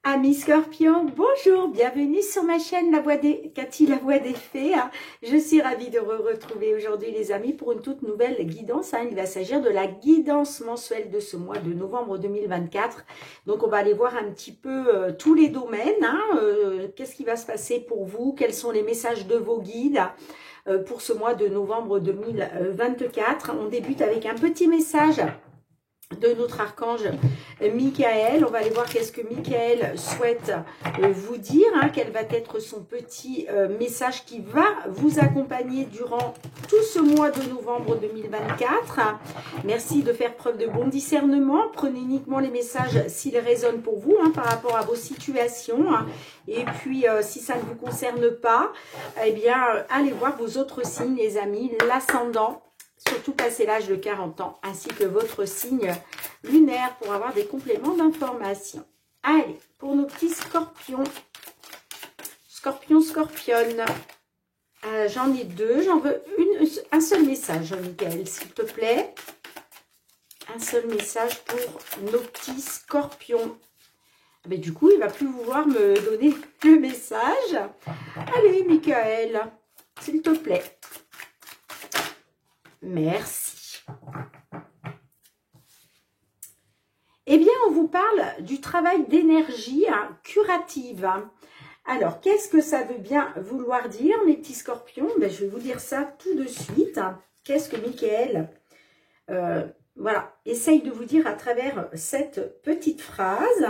Amis Scorpion, bonjour, bienvenue sur ma chaîne Cathy, la voix des fées. Je suis ravie de vous retrouver aujourd'hui les amis pour une toute nouvelle guidance. Il va s'agir de la guidance mensuelle de ce mois de novembre 2024. Donc on va aller voir un petit peu tous les domaines. Qu'est-ce qui va se passer pour vous? Quels sont les messages de vos guides pour ce mois de novembre 2024? On débute avec un petit message de notre archange Michael. On va aller voir qu'est-ce que Michael souhaite vous dire, quel va être son petit message qui va vous accompagner durant tout ce mois de novembre 2024. Merci de faire preuve de bon discernement. Prenez uniquement les messages s'ils résonnent pour vous par rapport à vos situations. Et puis, si ça ne vous concerne pas, eh bien, allez voir vos autres signes, les amis, l'ascendant, surtout passé l'âge de 40 ans, ainsi que votre signe lunaire pour avoir des compléments d'information. Allez, pour nos petits scorpions, scorpionne, j'en ai deux, j'en veux un seul message, Michael, s'il te plaît. Un seul message pour nos petits scorpions. Mais du coup, il ne va plus vouloir me donner le message. Allez, Michael, s'il te plaît. Merci. Eh bien, on vous parle du travail d'énergie curative. Alors, qu'est-ce que ça veut bien vouloir dire, mes petits scorpions? Je vais vous dire ça tout de suite. Qu'est-ce que Michael voilà, essaye de vous dire à travers cette petite phrase?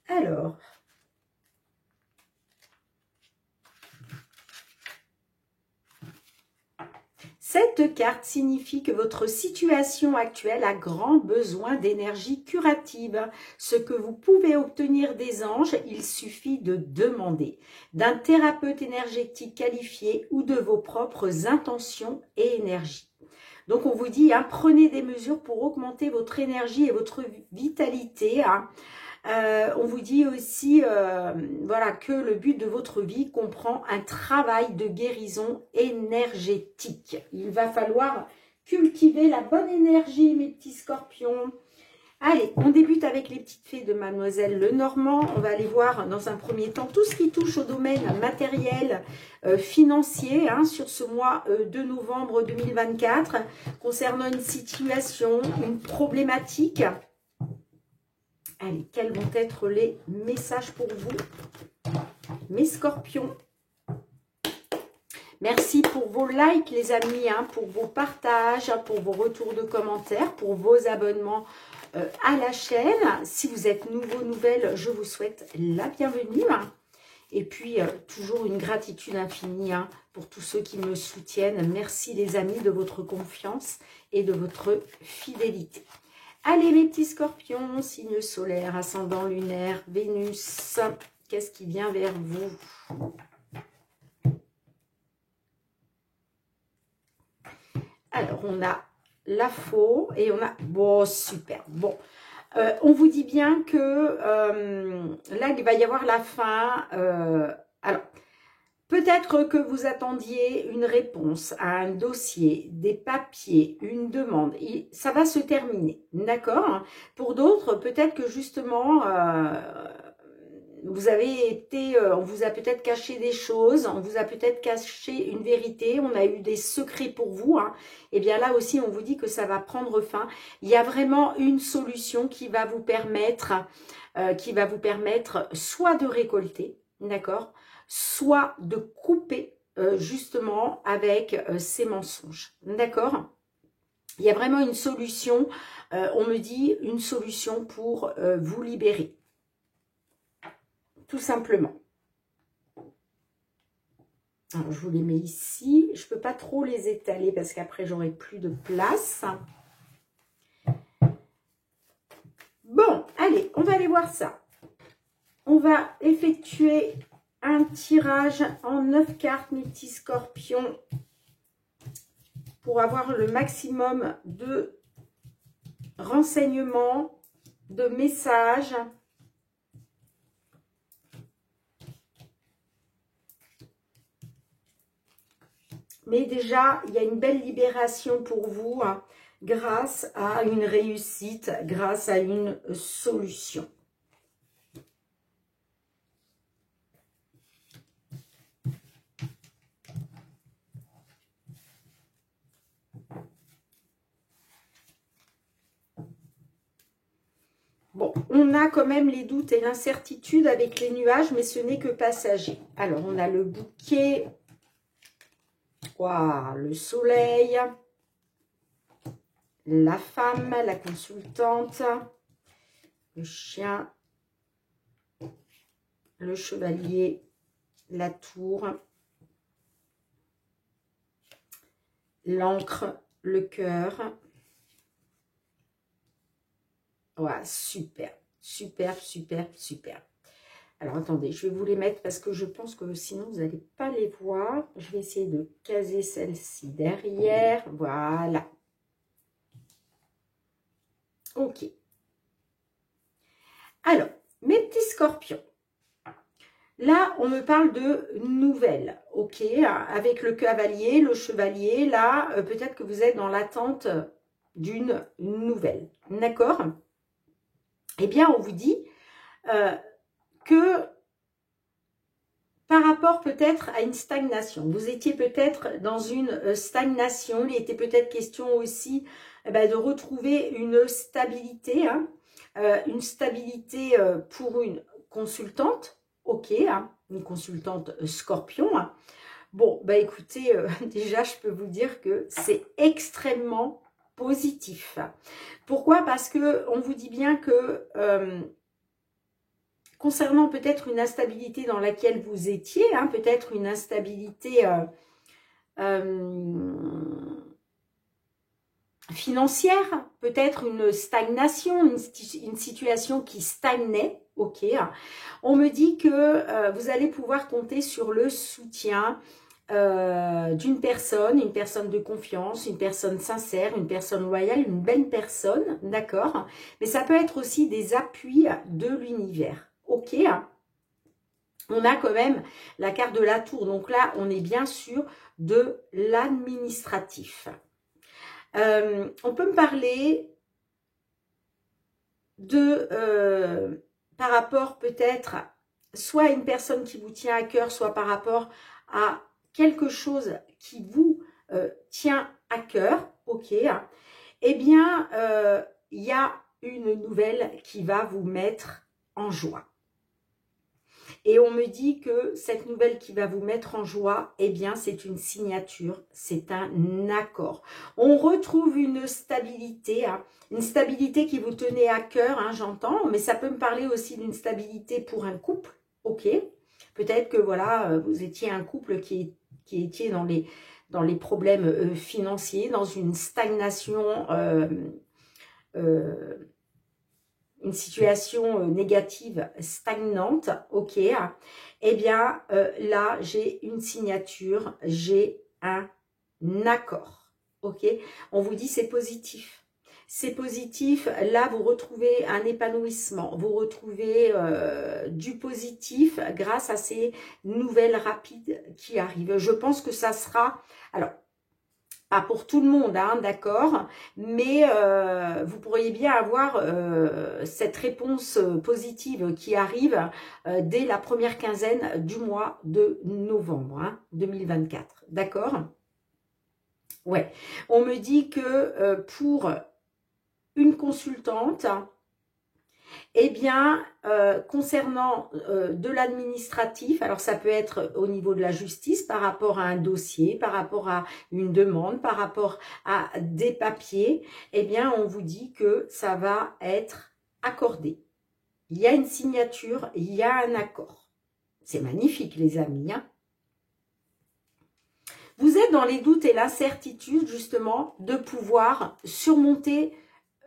Alors, cette carte signifie que votre situation actuelle a grand besoin d'énergie curative. Ce que vous pouvez obtenir des anges, il suffit de demander, d'un thérapeute énergétique qualifié ou de vos propres intentions et énergies. Donc on vous dit, prenez des mesures pour augmenter votre énergie et votre vitalité. On vous dit aussi voilà, que le but de votre vie comprend un travail de guérison énergétique. Il va falloir cultiver la bonne énergie, mes petits scorpions. Allez, on débute avec les petites fées de Mademoiselle Lenormand. On va aller voir dans un premier temps tout ce qui touche au domaine matériel, financier, sur ce mois de novembre 2024, concernant une situation, une problématique. Allez, quels vont être les messages pour vous, mes scorpions? Merci pour vos likes, les amis, pour vos partages, pour vos retours de commentaires, pour vos abonnements à la chaîne. Si vous êtes nouveau, nouvelle, je vous souhaite la bienvenue. Et puis, toujours une gratitude infinie pour tous ceux qui me soutiennent. Merci, les amis, de votre confiance et de votre fidélité. Allez, mes petits scorpions, signe solaire, ascendant lunaire, Vénus, qu'est-ce qui vient vers vous? Alors, on a la faux et on a... Bon, super. Bon, on vous dit bien que là, il va y avoir la fin. Alors, peut-être que vous attendiez une réponse à un dossier, des papiers, une demande. Ça va se terminer, d'accord? Pour d'autres, peut-être que justement, vous avez été, on vous a peut-être caché des choses, on vous a peut-être caché une vérité, on a eu des secrets pour vous. Et bien là aussi, on vous dit que ça va prendre fin. Il y a vraiment une solution qui va vous permettre soit de récolter, d'accord, soit de couper justement avec ces mensonges, d'accord? Il y a vraiment une solution, on me dit une solution pour vous libérer, tout simplement. Alors, je vous les mets ici, je ne peux pas trop les étaler parce qu'après j'aurai plus de place. Bon, allez, on va aller voir ça. On va effectuer un tirage en 9 cartes, mes petits scorpions, pour avoir le maximum de renseignements, de messages. Mais déjà, il y a une belle libération pour vous grâce à une réussite, grâce à une solution. On a quand même les doutes et l'incertitude avec les nuages, mais ce n'est que passager. Alors, on a le bouquet. Waouh, le soleil. La femme, la consultante. Le chien. Le chevalier. La tour. L'encre. Le cœur. Ouais, super. Superbe, superbe, superbe. Alors, attendez, je vais vous les mettre parce que je pense que sinon, vous n'allez pas les voir. Je vais essayer de caser celle-ci derrière. Voilà. Ok. Alors, mes petits scorpions. Là, on me parle de nouvelles. Ok, avec le cavalier, le chevalier. Là, peut-être que vous êtes dans l'attente d'une nouvelle. D'accord? Eh bien, on vous dit que par rapport peut-être à une stagnation, vous étiez peut-être dans une stagnation, il était peut-être question aussi de retrouver une stabilité, une stabilité pour une consultante, ok, une consultante scorpion. Bon, écoutez, déjà je peux vous dire que c'est extrêmement positif. Pourquoi? Parce que on vous dit bien que concernant peut-être une instabilité dans laquelle vous étiez, peut-être une instabilité financière, peut-être une stagnation, une situation qui stagnait, ok. On me dit que vous allez pouvoir compter sur le soutien d'une personne, une personne de confiance, une personne sincère, une personne loyale, une belle personne, d'accord. Mais ça peut être aussi des appuis de l'univers. Ok, on a quand même la carte de la tour. Donc là, on est bien sûr de l'administratif. On peut me parler de, par rapport peut-être, soit à une personne qui vous tient à cœur, soit par rapport à quelque chose qui vous tient à cœur. Ok, eh bien, il y a une nouvelle qui va vous mettre en joie. Et on me dit que cette nouvelle qui va vous mettre en joie, eh bien, c'est une signature, c'est un accord. On retrouve une stabilité qui vous tenait à cœur, j'entends, mais ça peut me parler aussi d'une stabilité pour un couple, ok. Peut-être que, voilà, vous étiez un couple qui était dans les problèmes financiers, dans une stagnation, une situation négative, stagnante, ok, eh bien, là, j'ai une signature, j'ai un accord, ok. On vous dit c'est positif. C'est positif, là, vous retrouvez un épanouissement, vous retrouvez du positif grâce à ces nouvelles rapides qui arrivent. Je pense que ça sera... Alors, pas pour tout le monde, d'accord, mais vous pourriez bien avoir cette réponse positive qui arrive dès la première quinzaine du mois de novembre 2024, d'accord? Ouais, on me dit que pour une consultante, eh bien, concernant de l'administratif, alors ça peut être au niveau de la justice, par rapport à un dossier, par rapport à une demande, par rapport à des papiers, eh bien, on vous dit que ça va être accordé. Il y a une signature, il y a un accord. C'est magnifique, les amis. Vous êtes dans les doutes et l'incertitude, justement, de pouvoir surmonter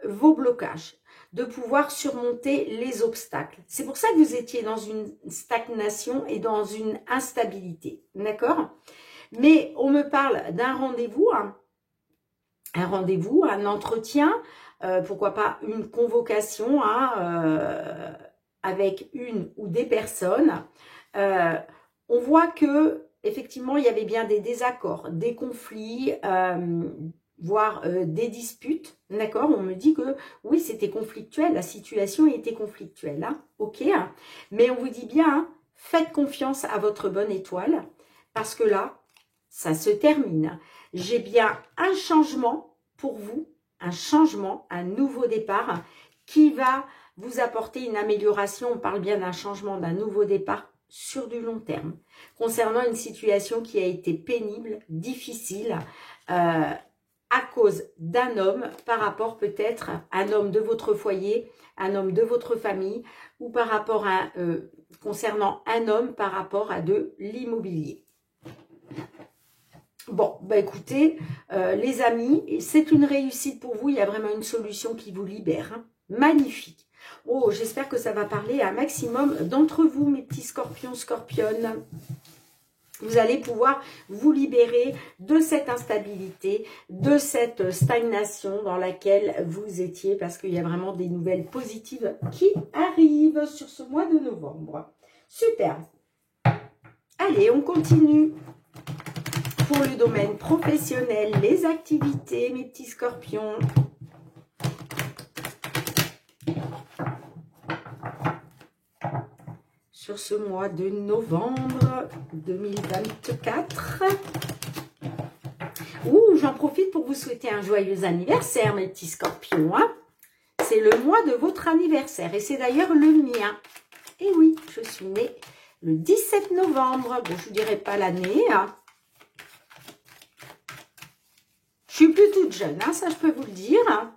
vos blocages, de pouvoir surmonter les obstacles. C'est pour ça que vous étiez dans une stagnation et dans une instabilité, d'accord? Mais on me parle d'un rendez-vous, un entretien, pourquoi pas une convocation avec une ou des personnes. On voit que effectivement il y avait bien des désaccords, des conflits, voire des disputes, d'accord? On me dit que oui, c'était conflictuel, la situation était conflictuelle, ok? Mais on vous dit bien, faites confiance à votre bonne étoile, parce que là, ça se termine. J'ai bien un changement pour vous, un changement, un nouveau départ qui va vous apporter une amélioration. On parle bien d'un changement, d'un nouveau départ sur du long terme. Concernant une situation qui a été pénible, difficile, à cause d'un homme par rapport peut-être à un homme de votre foyer, un homme de votre famille, ou par rapport à, concernant un homme par rapport à de l'immobilier. Bon, bah écoutez, les amis, c'est une réussite pour vous. Il y a vraiment une solution qui vous libère. Hein. Magnifique. Oh, j'espère que ça va parler à un maximum d'entre vous, mes petits scorpions, scorpionnes. Vous allez pouvoir vous libérer de cette instabilité, de cette stagnation dans laquelle vous étiez, parce qu'il y a vraiment des nouvelles positives qui arrivent sur ce mois de novembre. Super. Allez, on continue. Pour le domaine professionnel, les activités, mes petits scorpions. Sur ce mois de novembre 2024. Ouh, j'en profite pour vous souhaiter un joyeux anniversaire, mes petits scorpions. Hein. C'est le mois de votre anniversaire et c'est d'ailleurs le mien. Et oui, je suis née le 17 novembre. Bon, je ne vous dirai pas l'année. Hein. Je suis plus toute jeune, hein, ça je peux vous le dire. Hein.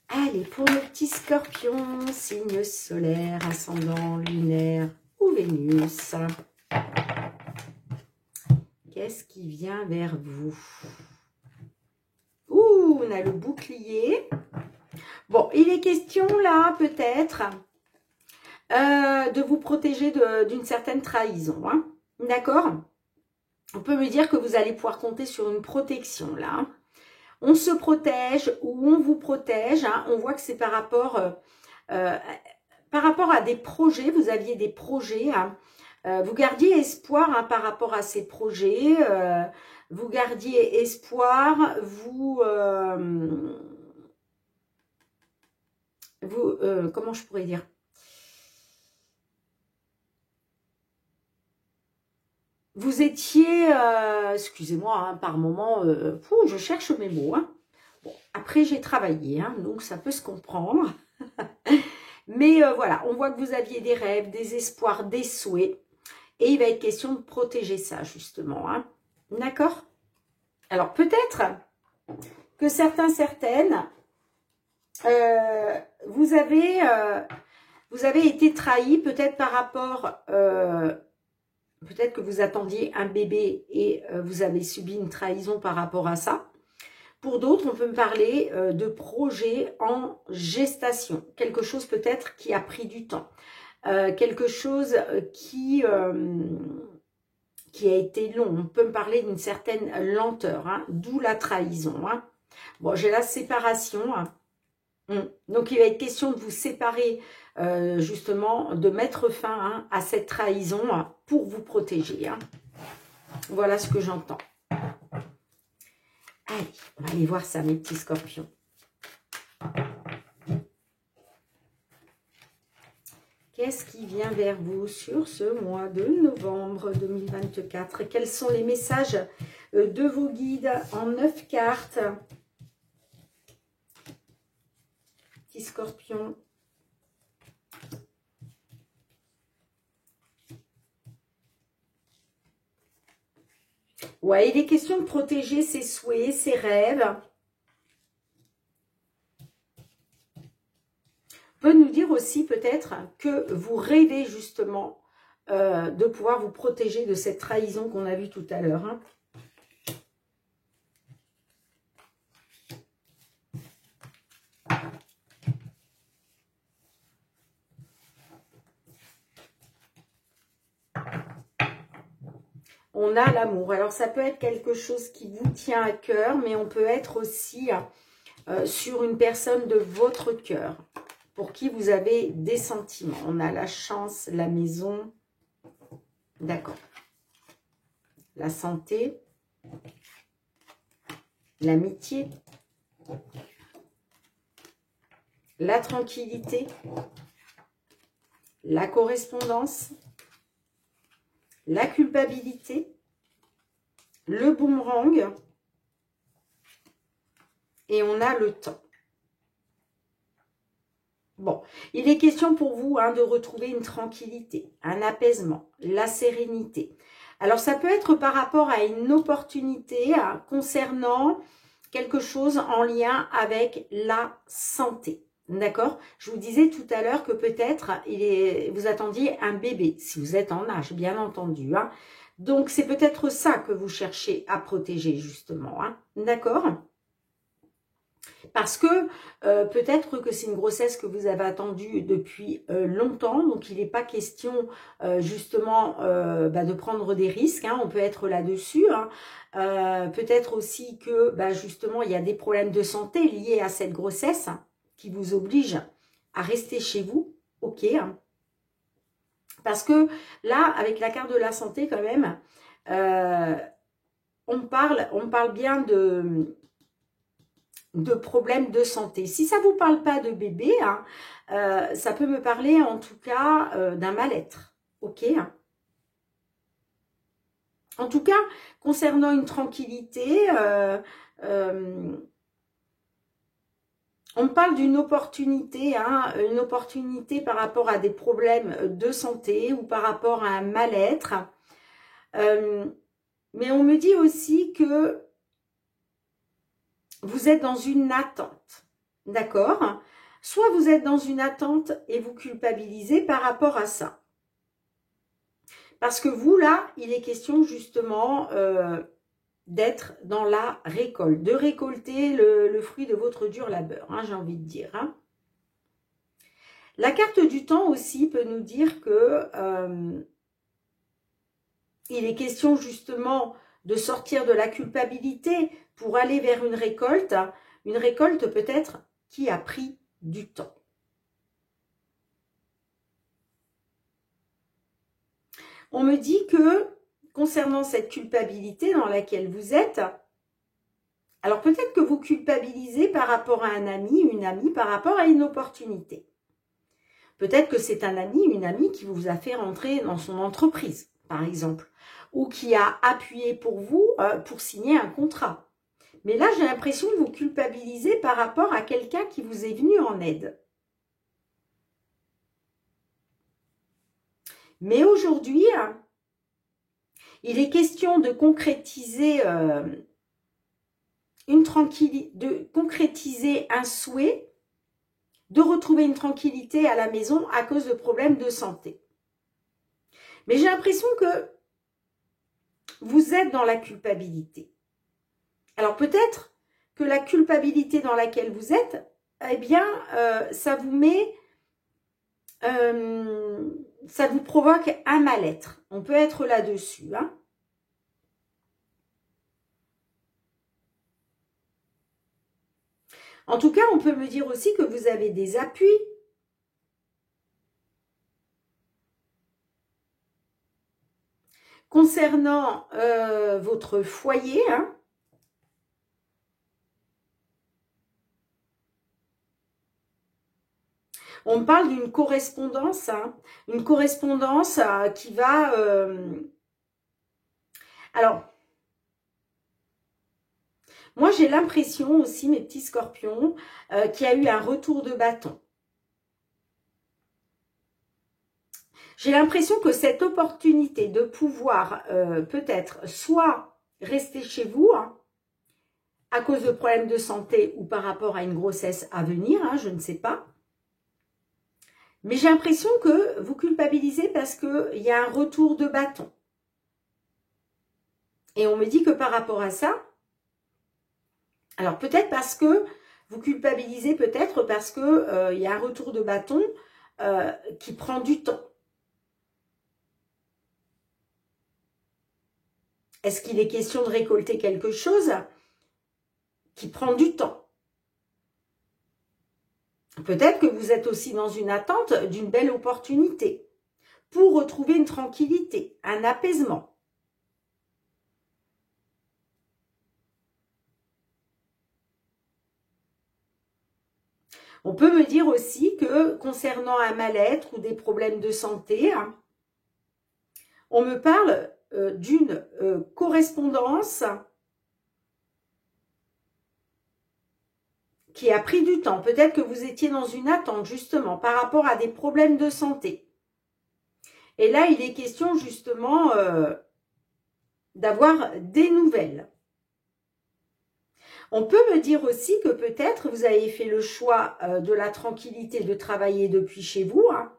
Allez, pour nos petits scorpions, signe solaire, ascendant, lunaire ou Vénus. Qu'est-ce qui vient vers vous? Ouh, on a le bouclier. Bon, il est question là, peut-être, de vous protéger d'une certaine trahison. Hein. D'accord? On peut me dire que vous allez pouvoir compter sur une protection là. Hein. On se protège ou on vous protège. Hein. On voit que c'est par rapport à des projets. Vous aviez des projets. Hein. Vous gardiez espoir hein, par rapport à ces projets. Vous gardiez espoir. Comment je pourrais dire? Vous étiez, excusez-moi, hein, par moment, je cherche mes mots. Hein. Bon, après, j'ai travaillé, hein, donc ça peut se comprendre. Mais voilà, on voit que vous aviez des rêves, des espoirs, des souhaits. Et il va être question de protéger ça, justement. Hein. D'accord? Alors, peut-être que certaines, vous avez été trahis, peut-être par rapport... peut-être que vous attendiez un bébé et vous avez subi une trahison par rapport à ça. Pour d'autres, on peut me parler de projets en gestation. Quelque chose peut-être qui a pris du temps. Quelque chose qui a été long. On peut me parler d'une certaine lenteur, hein, d'où la trahison. Hein. Bon, j'ai la séparation. Hein. Donc, il va être question de vous séparer, justement, de mettre fin hein, à cette trahison hein, pour vous protéger. Hein. Voilà ce que j'entends. Allez, on va aller voir ça, mes petits scorpions. Qu'est-ce qui vient vers vous sur ce mois de novembre 2024? Quels sont les messages de vos guides en 9 cartes? Petit scorpion. Ouais, il est question de protéger ses souhaits, ses rêves. On peut nous dire aussi peut-être que vous rêvez justement de pouvoir vous protéger de cette trahison qu'on a vue tout à l'heure. Hein. On a l'amour. Alors, ça peut être quelque chose qui vous tient à cœur, mais on peut être aussi sur une personne de votre cœur pour qui vous avez des sentiments. On a la chance, la maison. D'accord. La santé. L'amitié. La tranquillité. La correspondance. La culpabilité, le boomerang, et on a le temps. Bon, il est question pour vous hein, de retrouver une tranquillité, un apaisement, la sérénité. Alors, ça peut être par rapport à une opportunité hein, concernant quelque chose en lien avec la santé. D'accord? Je vous disais tout à l'heure que peut-être vous attendiez un bébé, si vous êtes en âge, bien entendu. Hein. Donc, c'est peut-être ça que vous cherchez à protéger, justement. Hein. D'accord? Parce que peut-être que c'est une grossesse que vous avez attendue depuis longtemps, donc il n'est pas question justement de prendre des risques, hein, on peut être là-dessus. Hein. Peut-être aussi que justement il y a des problèmes de santé liés à cette grossesse hein, qui vous obligent à rester chez vous, ok. Hein. Parce que là, avec la carte de la santé quand même, on parle bien de problèmes de santé. Si ça ne vous parle pas de bébé, hein, ça peut me parler en tout cas d'un mal-être. Ok. En tout cas, concernant une tranquillité, on parle d'une opportunité, hein, une opportunité par rapport à des problèmes de santé ou par rapport à un mal-être. Mais on me dit aussi que vous êtes dans une attente, d'accord? Soit vous êtes dans une attente et vous culpabilisez par rapport à ça. Parce que vous, là, il est question justement d'être dans la récolte, de récolter le fruit de votre dur labeur, hein, j'ai envie de dire. Hein. La carte du temps aussi peut nous dire que il est question justement de sortir de la culpabilité pour aller vers une récolte peut-être qui a pris du temps. On me dit que concernant cette culpabilité dans laquelle vous êtes, alors peut-être que vous culpabilisez par rapport à un ami, une amie, par rapport à une opportunité. Peut-être que c'est un ami, une amie qui vous a fait rentrer dans son entreprise, par exemple, ou qui a appuyé pour vous pour signer un contrat. Mais là, j'ai l'impression que vous culpabilisez par rapport à quelqu'un qui vous est venu en aide. Mais aujourd'hui, il est question de concrétiser une tranquillité, de concrétiser un souhait, de retrouver une tranquillité à la maison à cause de problèmes de santé. Mais j'ai l'impression que vous êtes dans la culpabilité. Alors peut-être que la culpabilité dans laquelle vous êtes, eh bien, ça vous met, ça vous provoque un mal-être. On peut être là-dessus. Hein. En tout cas, on peut me dire aussi que vous avez des appuis. Concernant votre foyer, hein, on parle d'une correspondance, hein, une correspondance qui va... Alors, moi j'ai l'impression aussi, mes petits scorpions, qu'il y a eu un retour de bâton. J'ai l'impression que cette opportunité de pouvoir peut-être soit rester chez vous, hein, à cause de problèmes de santé ou par rapport à une grossesse à venir, hein, je ne sais pas. Mais j'ai l'impression que vous culpabilisez parce qu'il y a un retour de bâton. Et on me dit que par rapport à ça, alors peut-être parce que vous culpabilisez, peut-être parce que y a un retour de bâton qui prend du temps. Est-ce qu'il est question de récolter quelque chose qui prend du temps? Peut-être que vous êtes aussi dans une attente d'une belle opportunité pour retrouver une tranquillité, un apaisement. On peut me dire aussi que concernant un mal-être ou des problèmes de santé, on me parle d'une correspondance qui a pris du temps. Peut-être que vous étiez dans une attente, justement, par rapport à des problèmes de santé. Et là, il est question, justement, d'avoir des nouvelles. On peut me dire aussi que peut-être vous avez fait le choix de la tranquillité de travailler depuis chez vous, hein.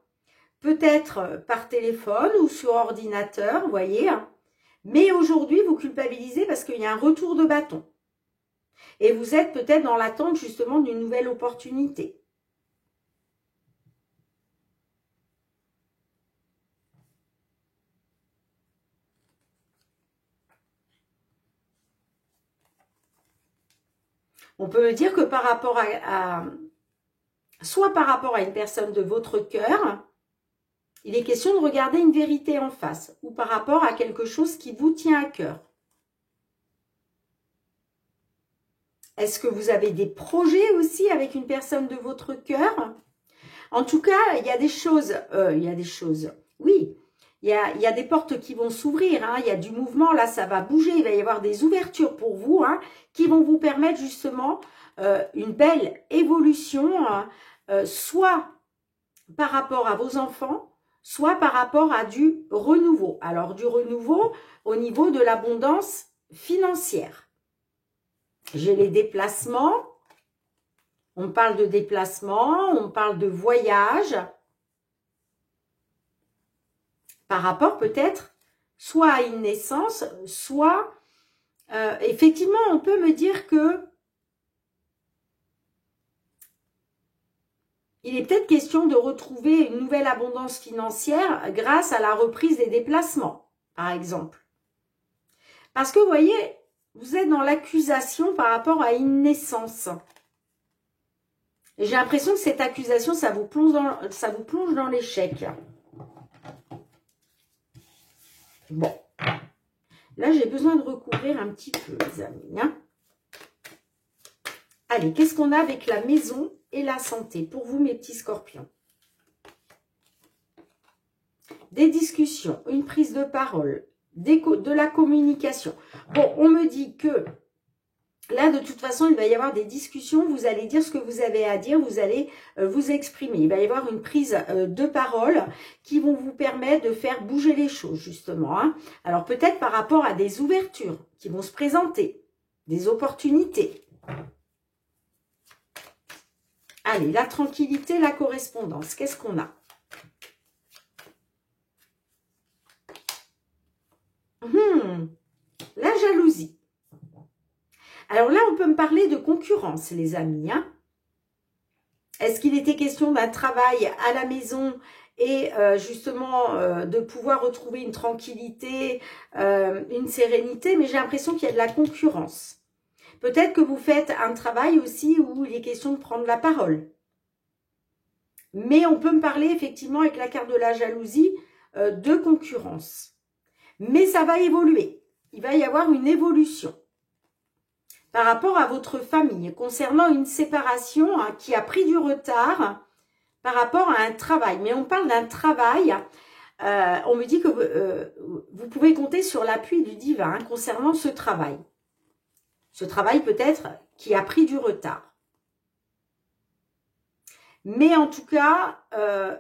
Peut-être par téléphone ou sur ordinateur, vous voyez. Hein. Mais aujourd'hui, vous culpabilisez parce qu'il y a un retour de bâton. Et vous êtes peut-être dans l'attente justement d'une nouvelle opportunité. On peut me dire que par rapport soit par rapport à une personne de votre cœur, il est question de regarder une vérité en face, ou par rapport à quelque chose qui vous tient à cœur. Est-ce que vous avez des projets aussi avec une personne de votre cœur? En tout cas, il y a des choses, oui, il y a des portes qui vont s'ouvrir, hein, il y a du mouvement, là ça va bouger, il va y avoir des ouvertures pour vous, hein, qui vont vous permettre justement une belle évolution, soit par rapport à vos enfants, soit par rapport à du renouveau. Alors du renouveau au niveau de l'abondance financière. J'ai les déplacements, on parle de déplacement, on parle de voyage, par rapport peut-être soit à une naissance, soit effectivement on peut me dire que il est peut-être question de retrouver une nouvelle abondance financière grâce à la reprise des déplacements, par exemple. Parce que vous voyez, vous êtes dans l'accusation par rapport à une naissance. Et j'ai l'impression que cette accusation, ça vous plonge dans l'échec. Bon. Là, j'ai besoin de recouvrir un petit peu, les amis. Hein. Allez, qu'est-ce qu'on a avec la maison et la santé pour vous, mes petits scorpions? Des discussions, une prise de parole, de la communication. Bon, on me dit que là, de toute façon, il va y avoir des discussions. Vous allez dire ce que vous avez à dire. Vous allez vous exprimer. Il va y avoir une prise de parole qui vont vous permettre de faire bouger les choses, justement. Hein. Alors, peut-être par rapport à des ouvertures qui vont se présenter, des opportunités. Allez, la tranquillité, la correspondance. Qu'est-ce qu'on a? La jalousie. Alors là, on peut me parler de concurrence, les amis. Hein. Est-ce qu'il était question d'un travail à la maison et justement de pouvoir retrouver une tranquillité, une sérénité? Mais j'ai l'impression qu'il y a de la concurrence. Peut-être que vous faites un travail aussi où il est question de prendre la parole. Mais on peut me parler effectivement avec la carte de la jalousie de concurrence. Mais ça va évoluer. Il va y avoir une évolution par rapport à votre famille concernant une séparation hein, qui a pris du retard par rapport à un travail. Mais on parle d'un travail, on me dit que vous pouvez compter sur l'appui du divin hein, concernant ce travail. Ce travail peut-être qui a pris du retard. Mais en tout cas,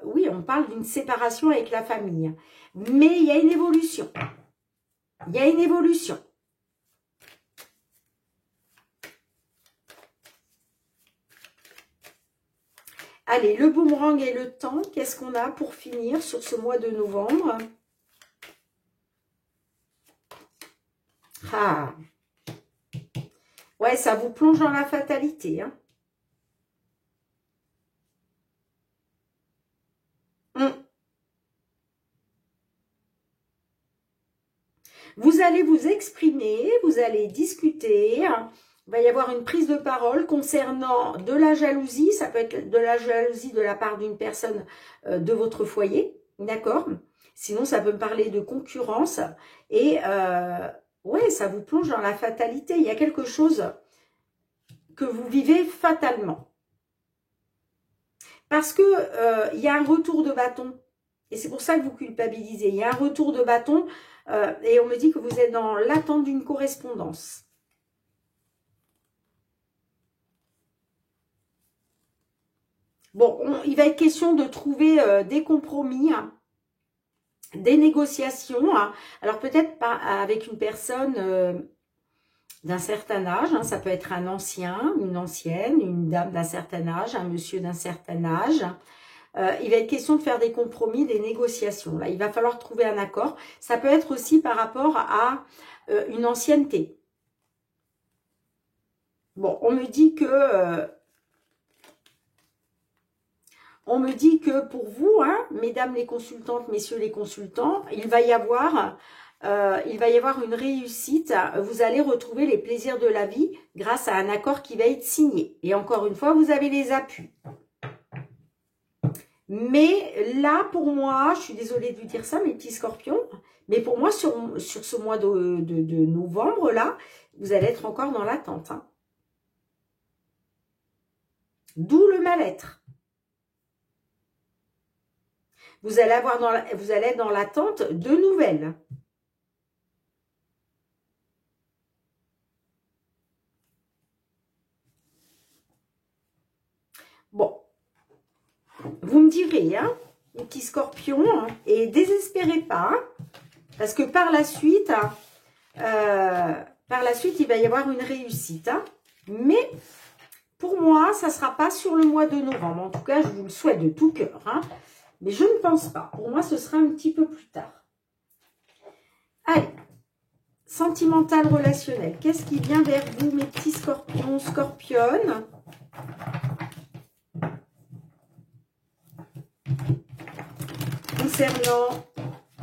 oui, on parle d'une séparation avec la famille. Mais il y a une évolution. Il y a une évolution. Allez, le boomerang et le temps, qu'est-ce qu'on a pour finir sur ce mois de novembre? Ah. Ouais, ça vous plonge dans la fatalité. Hein. Vous allez vous exprimer, vous allez discuter. Il va y avoir une prise de parole concernant de la jalousie. Ça peut être de la jalousie de la part d'une personne de votre foyer. D'accord? Sinon, ça peut me parler de concurrence. Et ouais, ça vous plonge dans la fatalité. Il y a quelque chose que vous vivez fatalement. Parce que il y a un retour de bâton. Et c'est pour ça que vous culpabilisez. Il y a un retour de bâton et on me dit que vous êtes dans l'attente d'une correspondance. Bon, il va être question de trouver des compromis, hein, des négociations. Hein. Alors peut-être pas avec une personne d'un certain âge, hein, ça peut être un ancien, une ancienne, une dame d'un certain âge, un monsieur d'un certain âge. Il va être question de faire des compromis, des négociations. Là, il va falloir trouver un accord. Ça peut être aussi par rapport à une ancienneté. Bon, on me dit que pour vous, hein, mesdames les consultantes, messieurs les consultants, il va y avoir une réussite. Vous allez retrouver les plaisirs de la vie grâce à un accord qui va être signé. Et encore une fois, vous avez les appuis. Mais là, pour moi, je suis désolée de vous dire ça, mes petits scorpions, mais pour moi, sur ce mois de novembre, là, vous allez être encore dans l'attente. Hein. D'où le mal-être. Vous allez être dans l'attente de nouvelles. Bon. Vous me direz, hein, les petits scorpions, hein, et désespérez pas, hein, parce que par la suite, il va y avoir une réussite. Hein, mais pour moi, ça ne sera pas sur le mois de novembre. En tout cas, je vous le souhaite de tout cœur. Hein, mais je ne pense pas. Pour moi, ce sera un petit peu plus tard. Allez, sentimental, relationnel. Qu'est-ce qui vient vers vous, mes petits scorpions, scorpionnes ? Concernant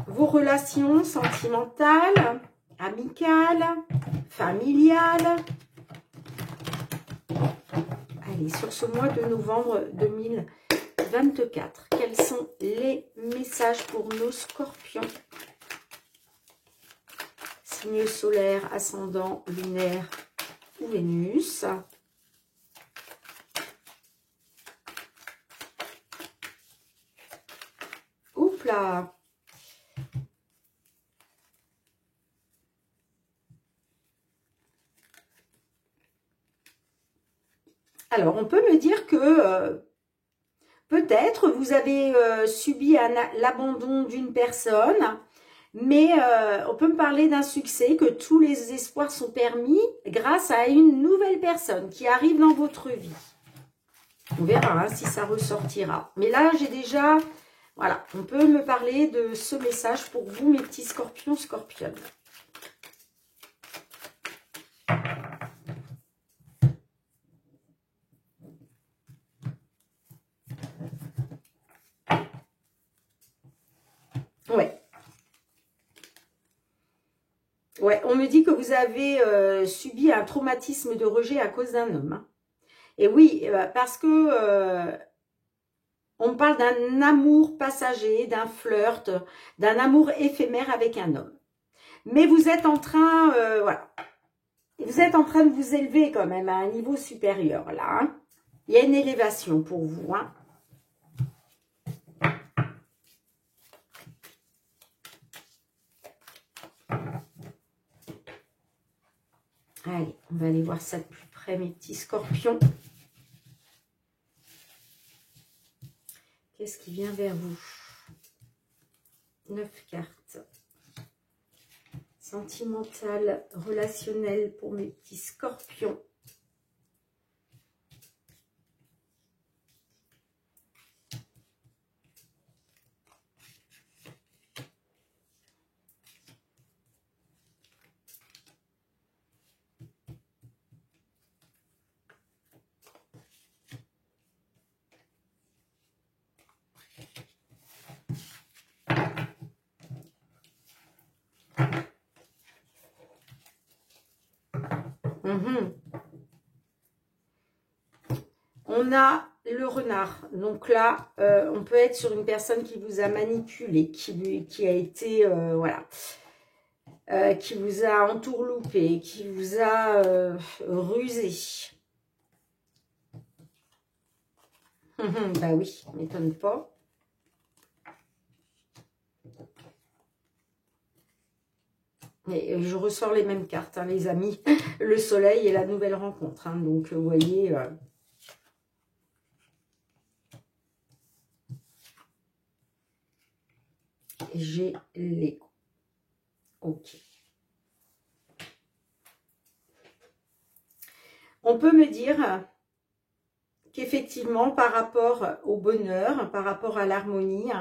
vos relations sentimentales, amicales, familiales. Allez, sur ce mois de novembre 2024, quels sont les messages pour nos scorpions? Signe solaire, ascendant, lunaire ou Vénus. Oups là! Alors, on peut me dire que peut-être vous avez subi l'abandon d'une personne, mais on peut me parler d'un succès, que tous les espoirs sont permis grâce à une nouvelle personne qui arrive dans votre vie. On verra hein, si ça ressortira. Mais là, j'ai déjà... Voilà, on peut me parler de ce message pour vous, mes petits scorpions, scorpionnes. Ouais. Ouais, on me dit que vous avez subi un traumatisme de rejet à cause d'un homme. Hein. Et oui, parce que on parle d'un amour passager, d'un flirt, d'un amour éphémère avec un homme. Mais vous êtes en train, voilà, vous êtes en train de vous élever quand même à un niveau supérieur là. Hein. Il y a une élévation pour vous. Hein. Allez, on va aller voir ça de plus près, mes petits scorpions. Qu'est-ce qui vient vers vous? 9 cartes. Sentimental, relationnel pour mes petits scorpions. On a le renard. Donc là, on peut être sur une personne qui vous a manipulé, qui a été, voilà, qui vous a entourloupé, qui vous a rusé. Bah oui, m'étonne pas. Et je ressors les mêmes cartes, hein, les amis. Le soleil et la nouvelle rencontre. Hein, donc, vous voyez... j'ai l'écho. Ok. On peut me dire qu'effectivement, par rapport au bonheur, par rapport à l'harmonie,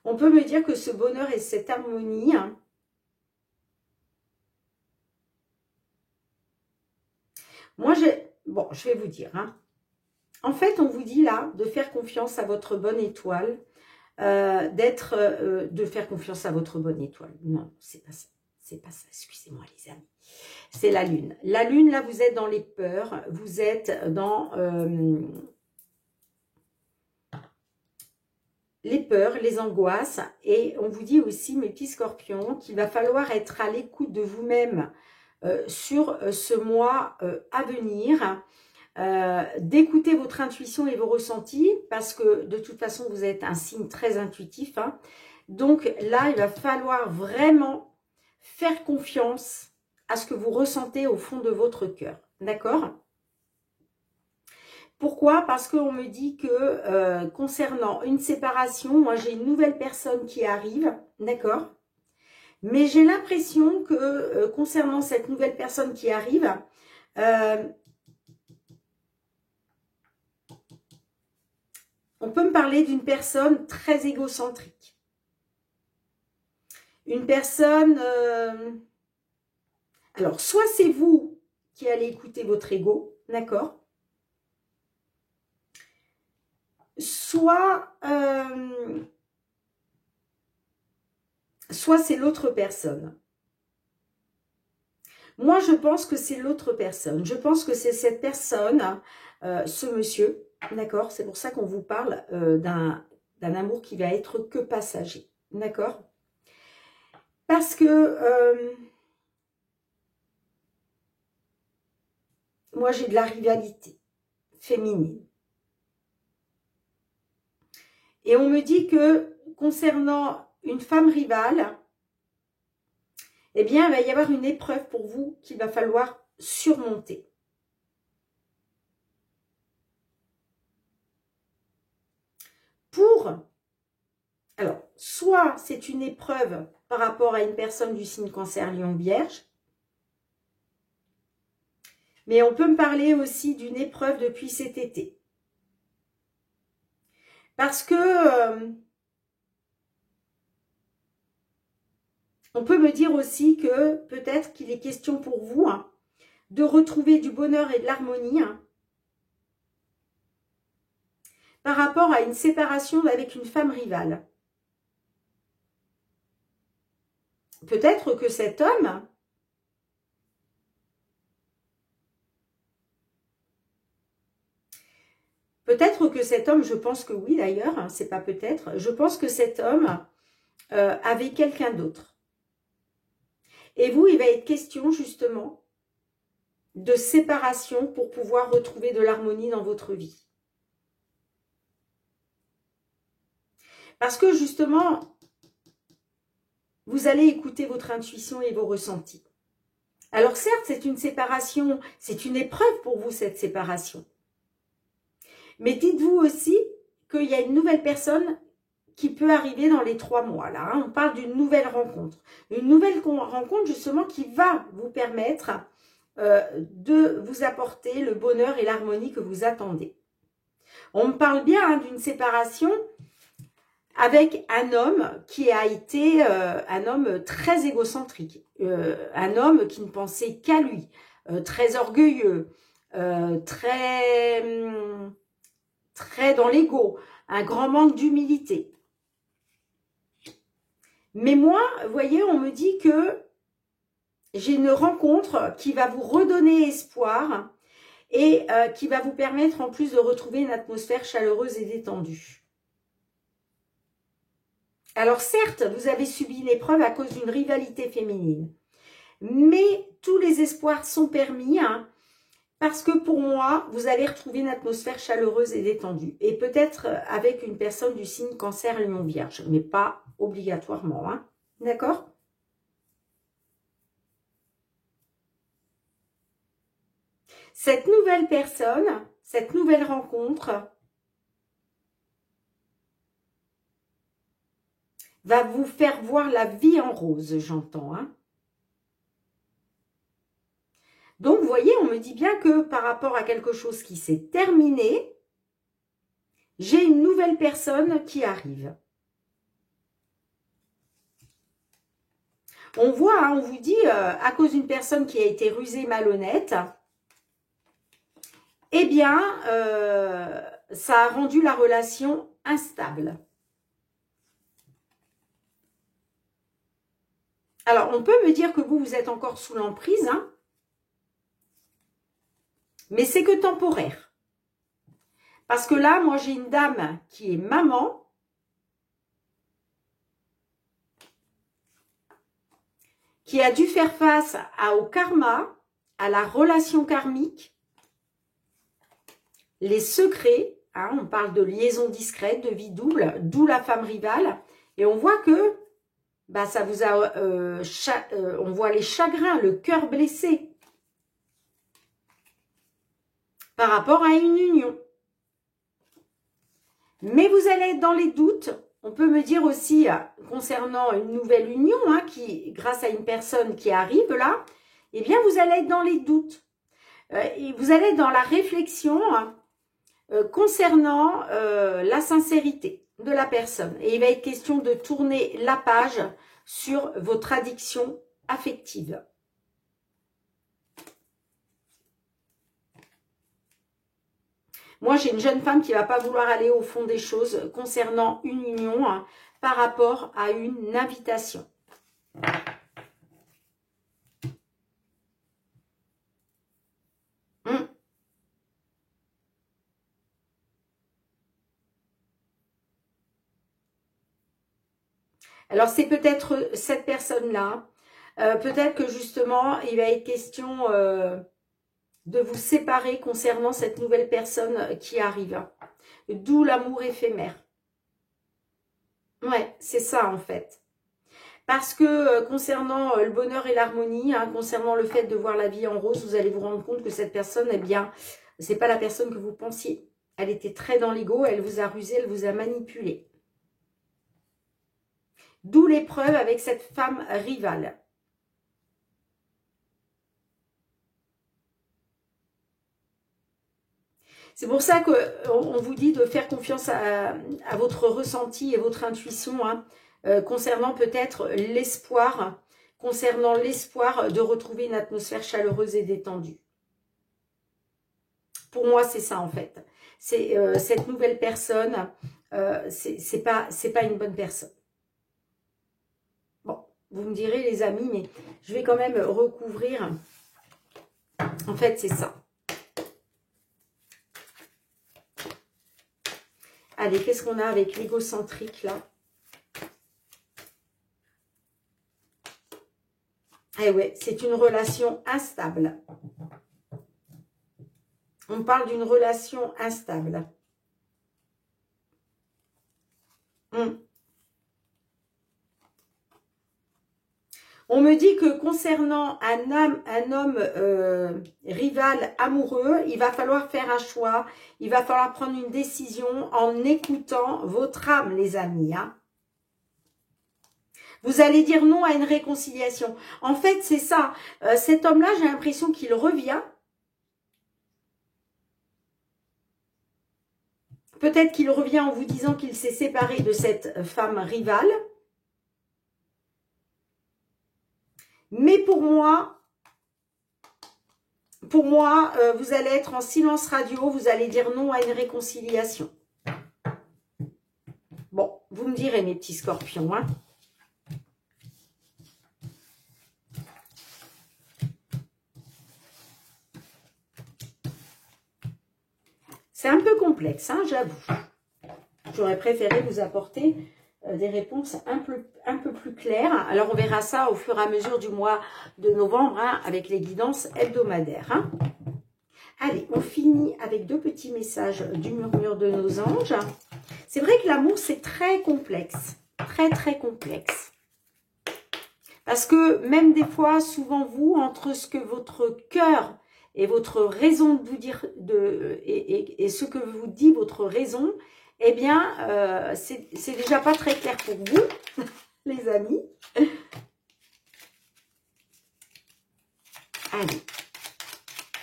on peut me dire que ce bonheur et cette harmonie, moi, je vais vous dire, en fait, on vous dit là de faire confiance à votre bonne étoile, de faire confiance à votre bonne étoile. Non, c'est pas ça. C'est pas ça, excusez-moi les amis. C'est la lune. La lune, là, vous êtes dans les peurs, vous êtes dans les peurs, les angoisses. Et on vous dit aussi, mes petits scorpions, qu'il va falloir être à l'écoute de vous-même sur ce mois à venir. D'écouter votre intuition et vos ressentis, parce que de toute façon, vous êtes un signe très intuitif. Donc là, il va falloir vraiment faire confiance à ce que vous ressentez au fond de votre cœur. D'accord ? Pourquoi? Parce qu'on me dit que concernant une séparation, moi j'ai une nouvelle personne qui arrive, d'accord? Mais j'ai l'impression que concernant cette nouvelle personne qui arrive, on peut me parler d'une personne très égocentrique. Une personne... alors, soit c'est vous qui allez écouter votre ego, d'accord? Soit c'est l'autre personne. Moi, je pense que c'est l'autre personne. Je pense que c'est cette personne, ce monsieur, d'accord? C'est pour ça qu'on vous parle d'un amour qui va être que passager, d'accord? Parce que moi, j'ai de la rivalité féminine. Et on me dit que concernant une femme rivale, eh bien, il va y avoir une épreuve pour vous qu'il va falloir surmonter. Alors, soit c'est une épreuve par rapport à une personne du signe Cancer, Lion, Vierge, mais on peut me parler aussi d'une épreuve depuis cet été. Parce que on peut me dire aussi que peut-être qu'il est question pour vous de retrouver du bonheur et de l'harmonie par rapport à une séparation avec une femme rivale. Peut-être que cet homme je pense que oui d'ailleurs, c'est pas peut-être, je pense que cet homme avait quelqu'un d'autre. Et vous, il va être question justement de séparation pour pouvoir retrouver de l'harmonie dans votre vie. Parce que justement, vous allez écouter votre intuition et vos ressentis. Alors certes, c'est une séparation, c'est une épreuve pour vous cette séparation. Mais dites-vous aussi qu'il y a une nouvelle personne qui peut arriver dans les 3 mois. Là, on parle d'une nouvelle rencontre. Une nouvelle rencontre justement qui va vous permettre de vous apporter le bonheur et l'harmonie que vous attendez. On me parle bien d'une séparation avec un homme qui a été un homme très égocentrique, un homme qui ne pensait qu'à lui, très orgueilleux, très dans l'ego, un grand manque d'humilité. Mais moi, vous voyez, on me dit que j'ai une rencontre qui va vous redonner espoir et qui va vous permettre en plus de retrouver une atmosphère chaleureuse et détendue. Alors certes, vous avez subi une épreuve à cause d'une rivalité féminine, mais tous les espoirs sont permis, parce que pour moi, vous allez retrouver une atmosphère chaleureuse et détendue. Et peut-être avec une personne du signe Cancer, Lion, Vierge, mais pas obligatoirement. D'accord ? Cette nouvelle personne, cette nouvelle rencontre va vous faire voir la vie en rose, j'entends. Hein. Donc, vous voyez, on me dit bien que par rapport à quelque chose qui s'est terminé, j'ai une nouvelle personne qui arrive. On voit, hein, on vous dit, à cause d'une personne qui a été rusée, malhonnête, eh bien, ça a rendu la relation instable. Alors, on peut me dire que vous êtes encore sous l'emprise, hein, mais c'est que temporaire. Parce que là, moi, j'ai une dame qui est maman, qui a dû faire face au karma, à la relation karmique, les secrets, hein, on parle de liaison discrète, de vie double, d'où la femme rivale, et on voit que bah, ça vous a, on voit les chagrins, le cœur blessé par rapport à une union. Mais vous allez être dans les doutes. On peut me dire aussi, concernant une nouvelle union, hein, qui, grâce à une personne qui arrive là, eh bien, vous allez être dans les doutes. Et vous allez être dans la réflexion concernant la sincérité de la personne. Et il va être question de tourner la page sur votre addiction affective. Moi, j'ai une jeune femme qui ne va pas vouloir aller au fond des choses concernant une union, hein, par rapport à une invitation. Alors, c'est peut-être cette personne-là. Peut-être que justement, il va être question de vous séparer concernant cette nouvelle personne qui arrive. D'où l'amour éphémère. Ouais, c'est ça en fait. Parce que concernant le bonheur et l'harmonie, hein, concernant le fait de voir la vie en rose, vous allez vous rendre compte que cette personne, eh bien, c'est pas la personne que vous pensiez. Elle était très dans l'ego, elle vous a rusé, elle vous a manipulé. D'où l'épreuve avec cette femme rivale. C'est pour ça qu'on vous dit de faire confiance à votre ressenti et votre intuition, hein, concernant peut-être l'espoir, de retrouver une atmosphère chaleureuse et détendue. Pour moi, c'est ça en fait. C'est cette nouvelle personne, c'est pas une bonne personne. Bon, vous me direz les amis, mais je vais quand même recouvrir. En fait, c'est ça. Allez, qu'est-ce qu'on a avec l'égocentrique là? Eh ouais, c'est une relation instable. On parle d'une relation instable. On me dit que concernant un homme rival amoureux, il va falloir faire un choix, il va falloir prendre une décision en écoutant votre âme, les amis. Hein. Vous allez dire non à une réconciliation. En fait, c'est ça. Cet homme-là, j'ai l'impression qu'il revient. Peut-être qu'il revient en vous disant qu'il s'est séparé de cette femme rivale. Mais pour moi, vous allez être en silence radio, vous allez dire non à une réconciliation. Bon, vous me direz mes petits scorpions, hein. C'est un peu complexe, hein, j'avoue. J'aurais préféré vous apporter des réponses un peu plus claires. Alors, on verra ça au fur et à mesure du mois de novembre, hein, avec les guidances hebdomadaires. Hein. Allez, on finit avec deux petits messages du murmure de nos anges. C'est vrai que l'amour, c'est très complexe. Très, très complexe. Parce que même des fois, souvent vous, entre ce que votre cœur et votre raison de vous dire, et ce que vous dit votre raison, eh bien, c'est déjà pas très clair pour vous, les amis. Allez,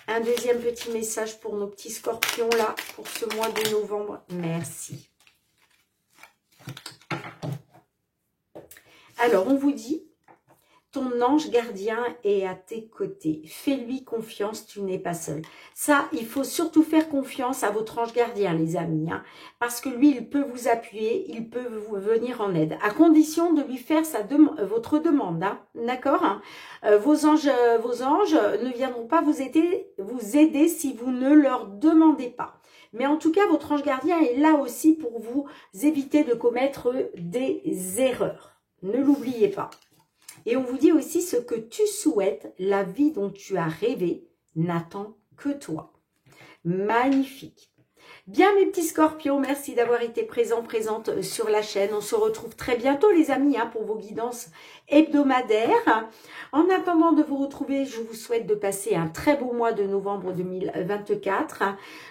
un deuxième petit message pour nos petits scorpions là, pour ce mois de novembre. Merci. Alors, on vous dit, ton ange gardien est à tes côtés. Fais-lui confiance, tu n'es pas seul. Ça, il faut surtout faire confiance à votre ange gardien, les amis. Hein, parce que lui, il peut vous appuyer, il peut vous venir en aide. À condition de lui faire votre demande. Hein, d'accord, hein. Vos anges ne viendront pas vous aider si vous ne leur demandez pas. Mais en tout cas, votre ange gardien est là aussi pour vous éviter de commettre des erreurs. Ne l'oubliez pas. Et on vous dit aussi ce que tu souhaites, la vie dont tu as rêvé n'attend que toi. Magnifique. Bien mes petits scorpions, merci d'avoir été présente sur la chaîne. On se retrouve très bientôt les amis hein, pour vos guidances hebdomadaires. En attendant de vous retrouver, je vous souhaite de passer un très beau mois de novembre 2024.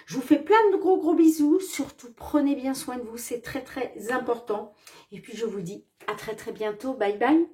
Je vous fais plein de gros bisous. Surtout prenez bien soin de vous, c'est très important. Et puis je vous dis à très bientôt. Bye bye.